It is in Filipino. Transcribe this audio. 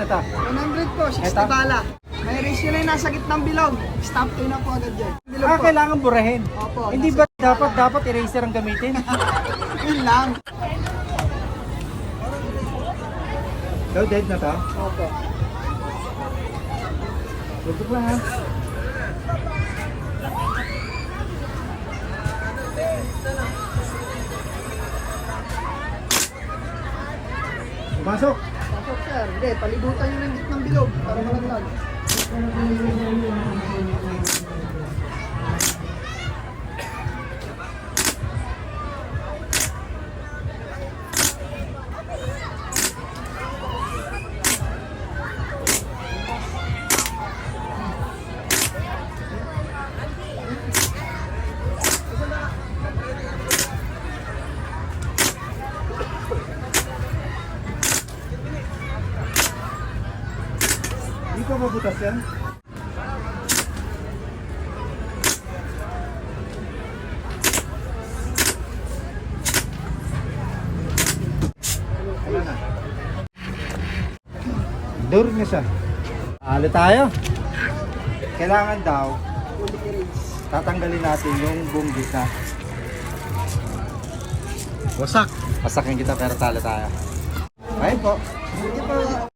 to? 100 po, 60 Eto? bala. May ratio na yung nasa gitnang bilog. Stop to na po agad dyan. Bilog po. Kailangan burahin. Opo, Hindi ba dapat eraser ang gamitin? Yun lang. Loaded na to? Opo. Loaded pa ha? Pasok! Pasok sir. Hindi, palibutan nyo ng gitnang bilog para malaglag. Hindi ko mabutas yan. Wala na. Door niya siya. Halo tayo. Kailangan daw tatanggalin natin yung buong gitna. Wasak. Wasakin kita pero talo tayo. Ayun po. Sige po.